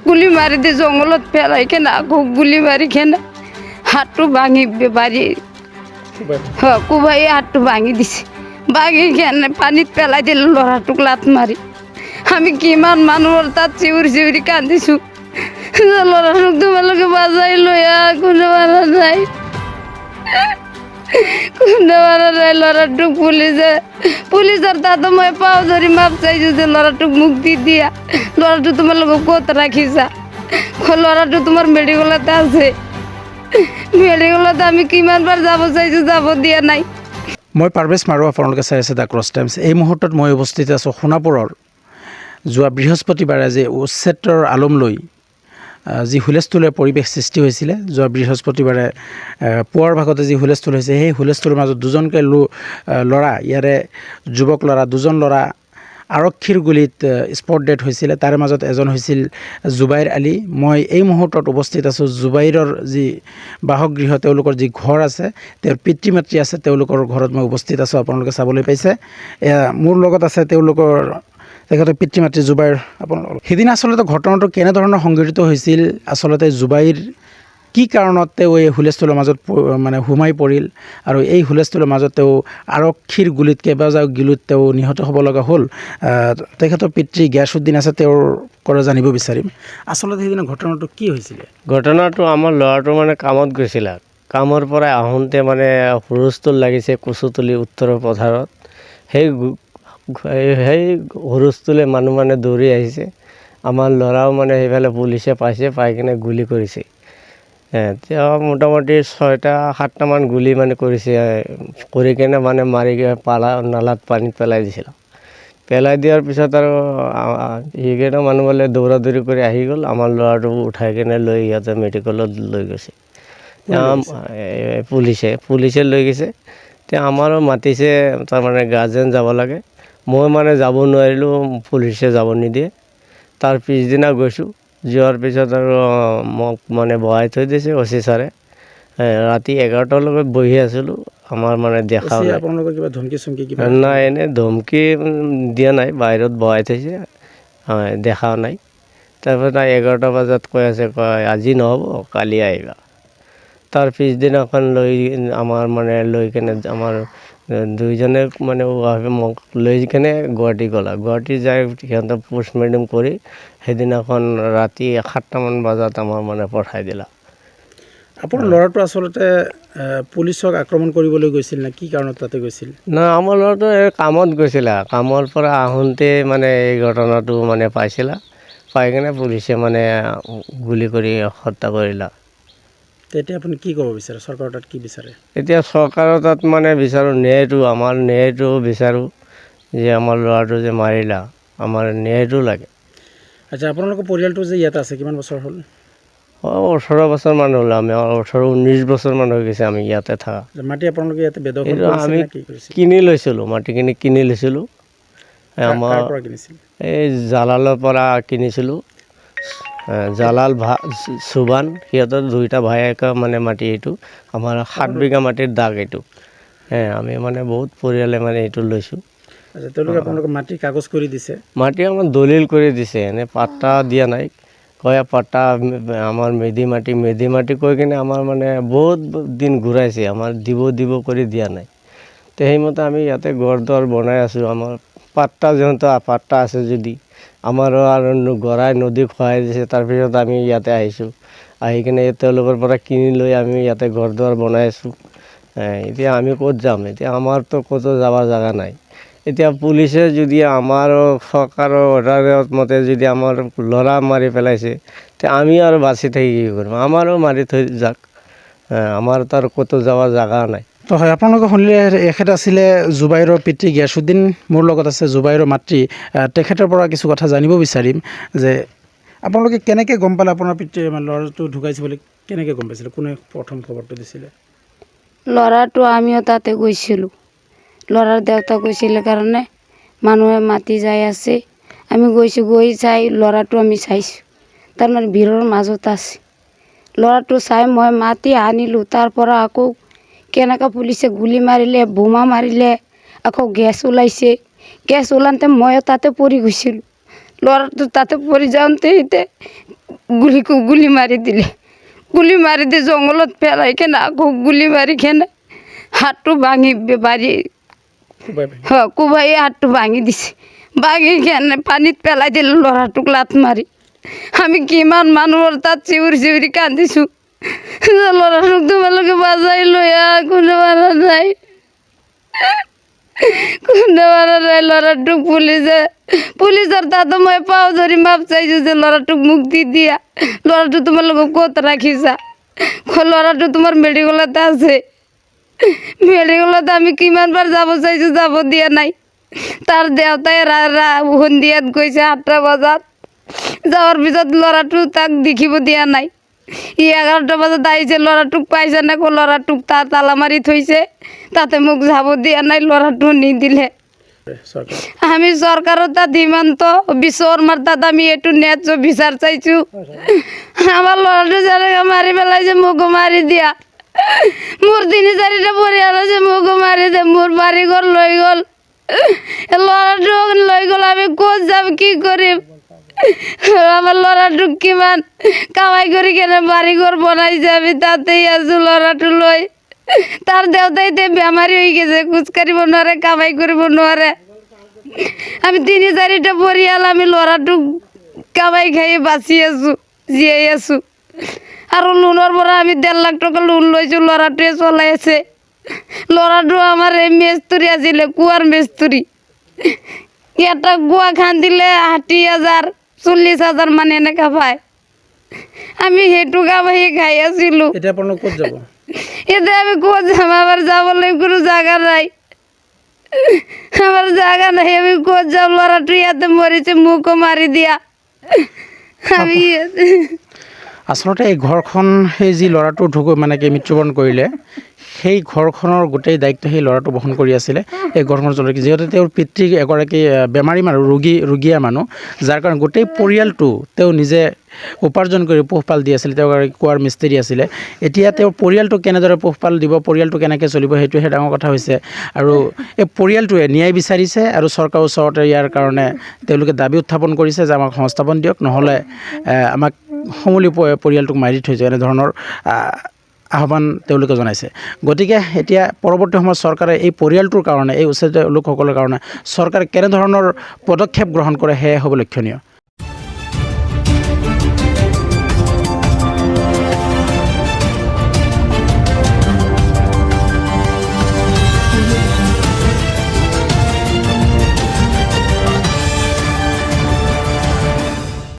গুলি মারি দিয়ে জঙ্গলত পেলাই কেনা আকৌ গুলি মারি কেনা হাতটো ভাঙি বাড়ি কুবাই হাতটো ভাঙি দিছে ভাঙি কেনে পানীত পেলাই দিল ল'ৰাটোক লাত মাৰি আমি কিমান মানুহৰ তাত চিউৰি কান্দিছোঁ ল'ৰাটোক তোমালোকে বাজাই লৈ কোনো মাৰা নাই কোনো মাৰা নাই ল'ৰাটোক পুলিচৰ তাতো মই পাওঁ ধৰি মাপ চাইছোঁ যে ল'ৰাটোক মুক্তি দিয়া ল'ৰাটো তোমালোকে ক'ত ৰাখিছা ল'ৰাটো তোমাৰ মেডিকেলত আছে মেডিকেলত আমি কিমানবাৰ যাব চাইছোঁ যাব দিয়া নাই। মই পাৰভেজ মাৰো, আপোনালোকে চাই আছে দ্য ক্ৰছ টাইমছ। এই মুহূৰ্তত মই উপস্থিত আছোঁ সোণাপুৰৰ যোৱা বৃহস্পতিবাৰে যি উচ্ছেদৰ আলম লৈ যি হুলস্থুলীয়া পৰিৱেশ সৃষ্টি হৈছিলে, যোৱা বৃহস্পতিবাৰে পুৱাৰ ভাগতে যি হুলস্থুল হৈছে, সেই হুলস্থুলৰ মাজত দুজনকৈ ল'ৰা, ইয়াৰে যুৱক ল'ৰা দুজন ল'ৰা আৰক্ষীৰ গুলীত স্পট ডেথ হৈছিলে। তাৰে মাজত এজন হৈছিল জুবাইৰ আলী। মই এই মুহূৰ্তত উপস্থিত আছোঁ জুবাইৰৰ যি বাসগৃহ, তেওঁলোকৰ যি ঘৰ আছে, তেওঁৰ পিতৃ মাতৃ আছে, তেওঁলোকৰ ঘৰত মই উপস্থিত আছোঁ। আপোনালোকে চাবলৈ পাইছে, মোৰ লগত আছে তেখেতৰ পিতৃ মাতৃ জুবাইৰ। আপোনালোক সিদিনা আচলতে ঘটনাটো কেনেধৰণৰ সংঘটিত হৈছিল, আচলতে জুবাইৰ কি কাৰণত তেওঁ এই হুলস্থুলৰ মাজত সোমাই পৰিল আৰু এই হুলস্থুলৰ মাজত তেওঁ আৰক্ষীৰ গুলীত কেইবাজাও গুলীত তেওঁ নিহত হ'ব লগা হ'ল, তেখেতৰ পিতৃ গিয়াছুদ্দিন আছে, তেওঁৰ পৰা জানিব বিচাৰিম আচলতে সেইদিনা ঘটনাটো কি হৈছিলে। ঘটনাটো আমাৰ ল'ৰাটো কামত গৈছিলে, কামৰ পৰা আহোঁতে হুলস্থুল লাগিছে কচুতলি উত্তৰৰ পথাৰত। সেই হুলস্থুলে মানুহ দৌৰি আহিছে। আমাৰ ল'ৰাও সেইফালে পুলিচে পাইছে, পাই কিনে গুলি কৰিছে। তেওঁ মোটামুটি 6-7টামান গুলি কৰিছে, কৰি কিনে মাৰি নালাত পানীত পেলাই দিছিল। পেলাই দিয়াৰ পিছত আৰু সেইকেইটা মানুহ দৌৰা দৌৰি কৰি আহি গ'ল। আমাৰ ল'ৰাটো উঠাই কিনে লৈ সিহঁতে মেডিকেলত লৈ গৈছে। পুলিচে লৈ গৈছে। তেওঁ আমাৰো মাতিছে, তাৰমানে গাৰ্জেন যাব লাগে। মই যাব নোৱাৰিলোঁ, পুলিচে যাব নিদিয়ে। তাৰ পিছদিনা গৈছোঁ, যোৱাৰ পিছত আৰু মোক বহাই থৈ দিছে অচি ছাৰে। ৰাতি 11টালৈকে বহি আছিলোঁ। আমাৰ দেখা নাই, এনেই ধমকি দিয়া নাই, বাহিৰত বহাই থৈছে, দেখাও নাই। তাৰপিছত 11টা বজাত কৈ আছে, আজি নহ'ব কালি আহিবা। তাৰ পিছদিনাখন আমাৰ লৈ কেনে আমাৰ দুইজনে মোক লৈ কেনে গুৱাহাটী গ'লা। গুৱাহাটী যাই সিহঁতে পষ্টমৰ্টেম কৰি সেইদিনাখন ৰাতি 7টামান বজাত আমাৰ পঠাই দিলা। আপোনাৰ ল'ৰাটো আচলতে পুলিচক আক্ৰমণ কৰিবলৈ গৈছিল নে কি কাৰণত তাতে গৈছিল? নাই, আমাৰ ল'ৰাটো কামত গৈছিলে। কামৰ পৰা আহোঁতে এই ঘটনাটো পাইছিলা। পাই কিনে পুলিচে গুলি কৰি হত্যা কৰিলা। তেতিয়া আপুনি কি ক'ব বিচাৰে, চৰকাৰৰ তাত কি বিচাৰে? এতিয়া চৰকাৰৰ তাত বিচাৰোঁ আমাৰ ন্যায়টো বিচাৰোঁ, যে আমাৰ ল'ৰাটো যে মাৰিলা, আমাৰ ন্যায়টো লাগে। আচ্ছা, আপোনালোকৰ পৰিয়ালটো যে ইয়াত আছে কিমান বছৰ হ'ল? 18 বছৰমান হ'ল। আমি 18-19 বছৰমান হৈ গৈছে আমি ইয়াতে থকা। মাটি আপোনালোকে ইয়াতে বেদখল আমি কিনি লৈছিলোঁ, মাটিখিনি কিনি লৈছিলোঁ। আমাৰ এই জালালৰ পৰা কিনিছিলোঁ। জালাল চুবান, সিহঁতৰ 2টা ভায়েক মাটি। এইটো আমাৰ 7 বিঘা মাটিৰ দাগ এইটো। আমি বহুত পৰিয়ালে এইটো লৈছোঁ। তেওঁলোকে আপোনালোকক মাটি কাগজ কৰি দিছে? মাটি আমাৰ দলিল কৰি দিছে, এনেই পাট্টা দিয়া নাই। কয় পাট্টা আমাৰ মেধি মাটি কৈ কিনে আমাৰ বহুত দিন ঘূৰাইছে, আমাৰ দিব কৰি দিয়া নাই। তো সেইমতে আমি ইয়াতে ঘৰ দুৱাৰ বনাই আছোঁ। আমাৰ পাট্টা যিহেতু পাট্টা আছে যদি আমাৰো আৰু গৰাই নদী খুৱাই দিছে। তাৰপিছত আমি ইয়াতে আহিছোঁ, আহি কিনে তেওঁলোকৰ পৰা কিনি লৈ আমি ইয়াতে ঘৰ দুৱাৰ বনাই আছোঁ। এতিয়া আমি ক'ত যাম? এতিয়া আমাৰতো ক'তো যাবৰ জেগা নাই। এতিয়া পুলিচে যদি আমাৰো চৰকাৰৰ অৰ্ডাৰৰ মতে যদি আমাৰ ল'ৰা মাৰি পেলাইছে, তে আমি আৰু বাচি থাকি কি কৰিম? আমাৰো মাৰি থৈ যাওক, আমাৰ তাৰ ক'তো যাবৰ জেগা নাই। তো হয়, আপোনালোকে শুনিলে এখেত আছিলে জুবাইৰৰ পিতৃ গিয়াছুদ্দিন। মোৰ লগত আছে জুবাইৰৰ মাতৃ। তেখেতৰ পৰা কিছু কথা জানিব বিচাৰিম যে আপোনালোকে কেনেকৈ গম পালে আপোনাৰ পিতৃ ল'ৰাটো ঢুকাইছে বুলি কেনেকৈ গম পাইছিলে? কোনে প্ৰথম খবৰটো দিছিলে? ল'ৰাটো আমিও তাতে গৈছিলোঁ, ল'ৰাৰ দেউতা গৈছিলে কাৰণে মানুহে মাতি যাই আছে। আমি গৈছোঁ, গৈ চাই ল'ৰাটো আমি চাইছোঁ, ভিৰৰ মাজত আছে। ল'ৰাটো চাই মই মাতি আনিলোঁ। তাৰ পৰা আকৌ কেনেকৈ পুলিচে গুলি মাৰিলে, বোমা মাৰিলে, আকৌ গেছ ওলাইছে। গেছ ওলাওঁতে ময়ো তাতে পৰি গৈছিলোঁ। ল'ৰাটো তাতে পৰি যাওঁতে গুলি মারি দিলে, গুলি মারি দিয়ে জঙ্গলত পেলাই কেনে আকৌ গুলি মারি কেনে হাতটো ভাঙি বাড়ি কোবাই হাতটো ভাঙি দিছে, ভাঙি কেনে পানীত পেলাই দিলে ল'ৰাটোক লাত মাৰি। আমি কিমান মানুহৰ তাত চিঞৰি চিঞৰি কান্দিছোঁ, ল'ৰাটোক তোমালোকে বাজাই লৈ কোনে মাৰা নাই, কোনে মাৰা নাই। ল'ৰাটোক পুলিচৰ তাতো মই পাও ধৰি মাপ চাইছোঁ যে ল'ৰাটোক মুক্তি দিয়া, ল'ৰাটো তোমালোকে ক'ত ৰাখিছা, ল'ৰাটো তোমাৰ মেডিকেলত আছে, মেডিকেলত আমি কিমানবাৰ যাব চাইছোঁ, যাব দিয়া নাই। তাৰ দেউতাই সন্ধিয়াত গৈছে 8টা বজাত, যাওয়াৰ পিছত ল'ৰাটো তাক দেখিব দিয়া নাই। 11টা বজাত আহিছে, ল'ৰাটোক পাইছে না, ল'ৰাটোক তাত তালা মাৰি থৈছে, তাতে মোক যাব দিয়া নাই, ল'ৰাটো নিদিলে। আমি চৰকাৰৰ তাত সীমান্ত বিশ্ব শৰ্মাৰ তাত আমি এইটো ন্যায্য বিচাৰ চাইছোঁ। আমাৰ ল'ৰাটো যেনেকৈ মাৰি পেলাইছে মোকো মাৰি দিয়া, মোৰ 3-4টা পৰিয়াল আছে, মোকো মাৰি দে, মোৰ বাড়ি ঘৰ লৈ গ'ল, ল'ৰাটোক লৈ গ'ল, আমি ক'ত যাম, কি কৰিম। আমাৰ ল'ৰাটোক কিমান কামাই কৰি কেনে বাড়ি ঘৰ বনাইছে, আমি তাতেই আছোঁ ল'ৰাটো লৈ। তাৰ দেউতাই বেমাৰী হৈ গৈছে, খোজ কাঢ়িব নোৱাৰে, কামাই কৰিব নোৱাৰে। আমি 3-4টা পৰিয়াল আমি ল'ৰাটোক কামাই খাই বাচি আছোঁ, জীয়াই আছোঁ। আৰু লোনৰ পৰা আমি 1.5 লাখ টকা লোন লৈছোঁ, ল'ৰাটোৱে চলাই আছে। ল'ৰাটো আমাৰ এই মেস্তুৰী আছিলে, কুঁৱাৰ মেস্তুৰী। এটা কুঁৱা খান্দিলে 60,000 40,000 মানে এনেকা পায়। আমি সেইটো কামাই খাই আছিলোঁ। এতিয়া আপোনালোক ক'ত যাব? এতিয়া আমি ক'ত যাম, আমার যাবলৈ কোনো জায়গা নাই, আমার জায়গা নাই, আমি ক'ত যাম। ল'ৰাটো ইয়াতে মৰিছে, মোকো মাৰি দিয়া। আমি আচলতে এই ঘৰখন সেই যি ল'ৰাটো মানে কি মৃত্যুবৰণ কৰিলে, সেই ঘৰখনৰ গোটেই দায়িত্ব সেই ল'ৰাটো বহন কৰি আছিলে। এই ঘৰখনৰ জলকী যিহেতু তেওঁৰ পিতৃ এগৰাকী বেমাৰী মানুহ, ৰোগীয়া মানুহ, যাৰ কাৰণে গোটেই পৰিয়ালটো তেওঁ নিজে উপাৰ্জন কৰি পোহপাল দি আছিলে। তেওঁ এগৰাকী কুঁৱাৰ মিস্ত্ৰী আছিলে। এতিয়া তেওঁৰ পৰিয়ালটো কেনেদৰে পোহপাল দিব, পৰিয়ালটো কেনেকৈ চলিব, সেইটোহে ডাঙৰ কথা হৈছে। আৰু এই পৰিয়ালটোৱে ন্যায় বিচাৰিছে আৰু চৰকাৰৰ ওচৰতে ইয়াৰ কাৰণে তেওঁলোকে দাবী উত্থাপন কৰিছে যে আমাক সংস্থাপন দিয়ক, নহ'লে আমাক সমূলি পৰিয়ালটোক মাৰি থৈ যায়, এনেধৰণৰ আহ্বান তেওঁলোকে জনাইছে। গতিকে এতিয়া পৰৱৰ্তী সময়ত চৰকাৰে এই পৰিয়ালটোৰ কাৰণে, এই উচ্ছেদিত লোকসকলৰ কাৰণে চৰকাৰে কেনেধৰণৰ পদক্ষেপ গ্ৰহণ কৰে সেয়াই হ'ব লক্ষণীয়।